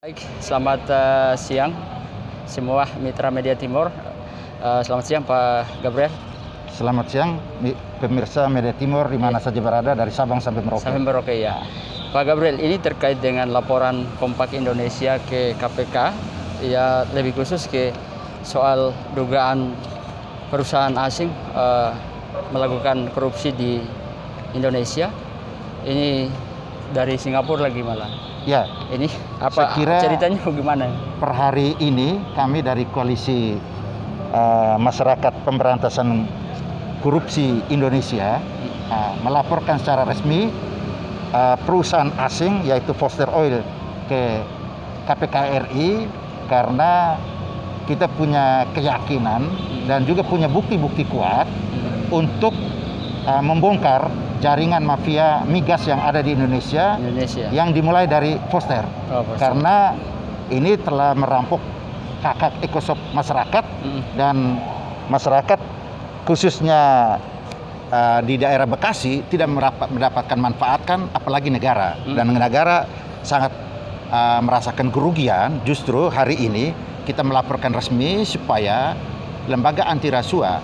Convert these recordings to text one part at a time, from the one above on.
Baik, selamat siang semua mitra Media Timur. Selamat siang Pak Gabriel. Selamat siang pemirsa Media Timur di mana saja berada dari Sabang sampai Merauke. Sampai Merauke ya. Pak Gabriel, ini terkait dengan laporan Kompak Indonesia ke KPK, ya lebih khusus ke soal dugaan perusahaan asing melakukan korupsi di Indonesia. Ini dari Singapura lagi malah. Ya, ini apa ceritanya bagaimana? Per hari ini kami dari Koalisi Masyarakat Pemberantasan Korupsi Indonesia melaporkan secara resmi perusahaan asing yaitu Foster Oil ke KPK RI karena kita punya keyakinan dan juga punya bukti-bukti kuat untuk membongkar jaringan mafia migas yang ada di Indonesia. Yang dimulai dari Foster. Karena ini telah merampok hak ekosop masyarakat dan masyarakat khususnya di daerah Bekasi tidak mendapatkan manfaat kan, apalagi negara. Dan negara sangat merasakan kerugian. Justru hari ini kita melaporkan resmi supaya lembaga anti rasuah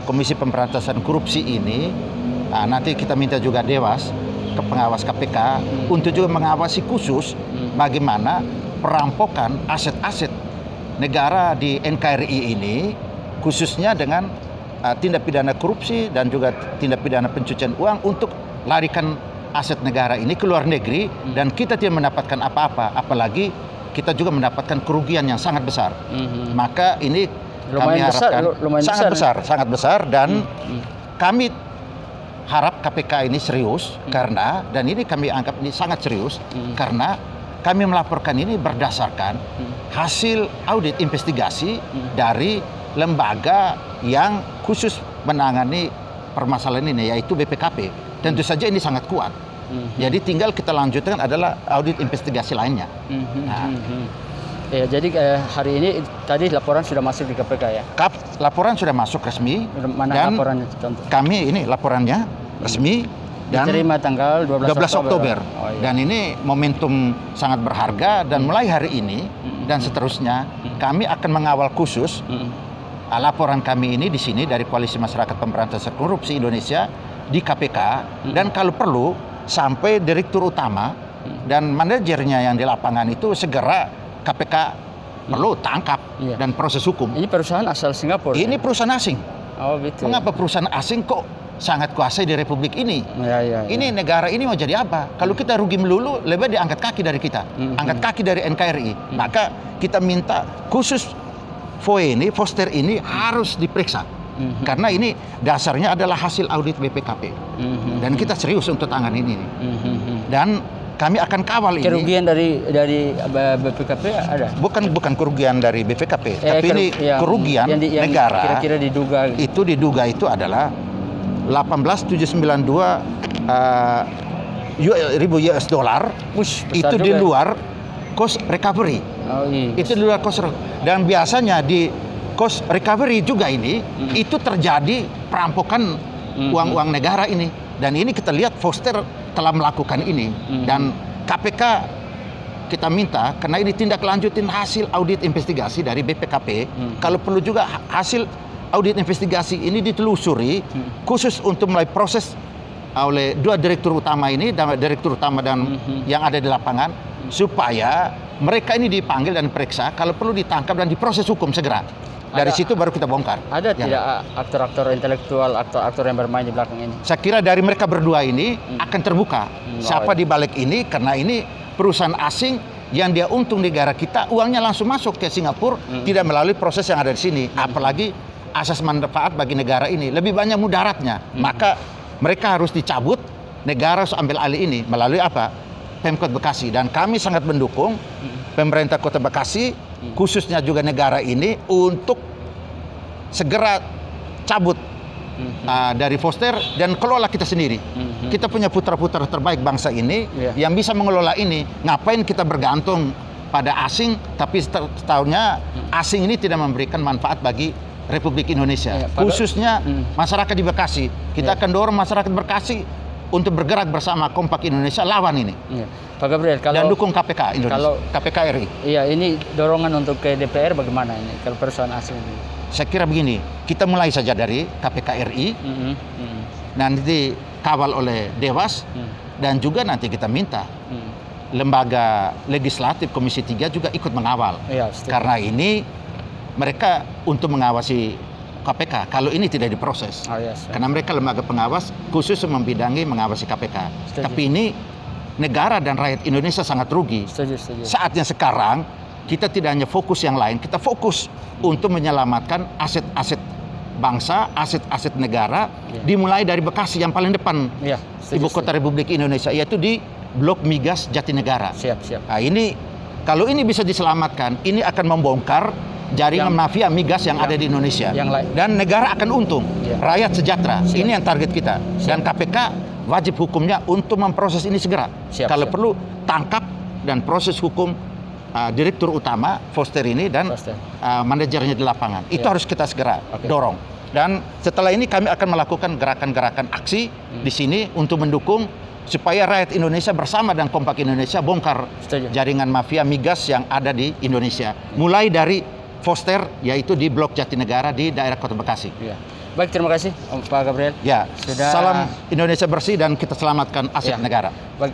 Komisi Pemberantasan Korupsi ini nanti kita minta juga Dewas ke pengawas KPK untuk juga mengawasi khusus bagaimana perampokan aset-aset negara di NKRI ini, khususnya dengan tindak pidana korupsi dan juga tindak pidana pencucian uang untuk larikan aset negara ini ke luar negeri dan kita tidak mendapatkan apa-apa, apalagi kita juga mendapatkan kerugian yang sangat besar. Maka ini kami harapkan sangat besar dan kami harap KPK ini serius karena, dan ini kami anggap ini sangat serius karena kami melaporkan ini berdasarkan hasil audit investigasi dari lembaga yang khusus menangani permasalahan ini yaitu BPKP. Tentu saja ini sangat kuat. Jadi tinggal kita lanjutkan adalah audit investigasi lainnya. Ya, jadi hari ini tadi laporan sudah masuk di KPK ya? Laporan sudah masuk resmi. Mana dan laporannya? Contoh. Kami ini laporannya resmi dan diterima tanggal 12 Oktober. Oh, iya. Dan ini momentum sangat berharga dan mulai hari ini dan seterusnya kami akan mengawal khusus laporan kami ini di sini dari Koalisi Masyarakat Pemberantasan Korupsi Indonesia di KPK dan kalau perlu sampai direktur utama dan manajernya yang di lapangan itu segera KPK perlu tangkap dan proses hukum. Ini perusahaan asal Singapura? Ini perusahaan asing. Oh gitu. Mengapa perusahaan asing kok sangat kuasai di Republik ini? Ini negara ini mau jadi apa? Kalau kita rugi melulu, lebih diangkat kaki dari kita. Angkat kaki dari NKRI. Maka kita minta khusus Foster ini harus diperiksa. Karena ini dasarnya adalah hasil audit BPKP. Dan kita serius untuk tangan ini. Dan kami akan kawal ini. Kerugian dari BPKP ada? Bukan kerugian dari BPKP, tapi ini kerugian yang negara. Kira-kira diduga. Itu diduga itu adalah 18.792 ribu US dollar. Itu di luar cost recovery. Itu di luar cost dan biasanya di cost recovery juga ini itu terjadi perampokan uang-uang negara ini. Dan ini kita lihat Foster telah melakukan ini dan KPK kita minta karena ini tindak lanjutin hasil audit investigasi dari BPKP. Kalau perlu juga hasil audit investigasi ini ditelusuri khusus untuk mulai proses oleh dua direktur utama ini dan yang ada di lapangan supaya mereka ini dipanggil dan periksa, kalau perlu ditangkap dan diproses hukum segera. Dari situ baru kita bongkar. Ada tidak aktor-aktor intelektual, aktor-aktor yang bermain di belakang ini? Saya kira dari mereka berdua ini akan terbuka siapa di balik ini, karena ini perusahaan asing yang dia untung negara kita, uangnya langsung masuk ke Singapura, tidak melalui proses yang ada di sini. Apalagi asas manfaat bagi negara ini lebih banyak mudaratnya. Maka mereka harus dicabut, negara harus ambil alih ini melalui apa? Pemkot Bekasi. Dan kami sangat mendukung pemerintah Kota Bekasi, khususnya juga negara ini untuk segera cabut dari Foster dan kelola kita sendiri. Kita punya putra-putra terbaik bangsa ini yang bisa mengelola ini. Ngapain kita bergantung pada asing, tapi setahunnya asing ini tidak memberikan manfaat bagi Republik Indonesia, khususnya masyarakat di Bekasi. Kita akan dorong masyarakat Bekasi untuk bergerak bersama Kompak Indonesia lawan ini. Iya. Pak Gabriel, kalau Dan dukung KPK Indonesia, kalau KPK RI. iya, ini dorongan untuk ke DPR bagaimana ini kalau perusahaan asing ini? Saya kira begini, kita mulai saja dari KPK RI, nanti kawal oleh Dewas, dan juga nanti kita minta lembaga legislatif Komisi 3 juga ikut mengawal. Iya, setuju. Karena ini mereka untuk mengawasi KPK kalau ini tidak diproses. Oh, yes. Karena mereka lembaga pengawas khusus membidangi mengawasi KPK. Setuju. Tapi ini negara dan rakyat Indonesia sangat rugi. Setuju. Saatnya sekarang kita tidak hanya fokus yang lain, kita fokus untuk menyelamatkan aset-aset bangsa, aset-aset negara, dimulai dari Bekasi yang paling depan, ibu kota Republik Indonesia, yaitu di Blok Migas Jatinegara. Siap. Nah, ini kalau ini bisa diselamatkan, ini akan membongkar jaringan mafia migas yang ada di Indonesia. Dan negara akan untung, rakyat sejahtera. Ini yang target kita. Dan KPK wajib hukumnya untuk memproses ini segera. Kalau perlu tangkap dan proses hukum direktur utama Foster ini dan manajernya di lapangan. Itu harus kita segera dorong. Dan setelah ini kami akan melakukan gerakan-gerakan aksi di sini untuk mendukung supaya rakyat Indonesia bersama dan Kompak Indonesia bongkar jaringan mafia migas yang ada di Indonesia. Mulai dari Foster, yaitu di Blok Jatinegara di daerah Kota Bekasi. Baik, terima kasih Pak Gabriel. Salam Indonesia bersih dan kita selamatkan aset negara. Baik.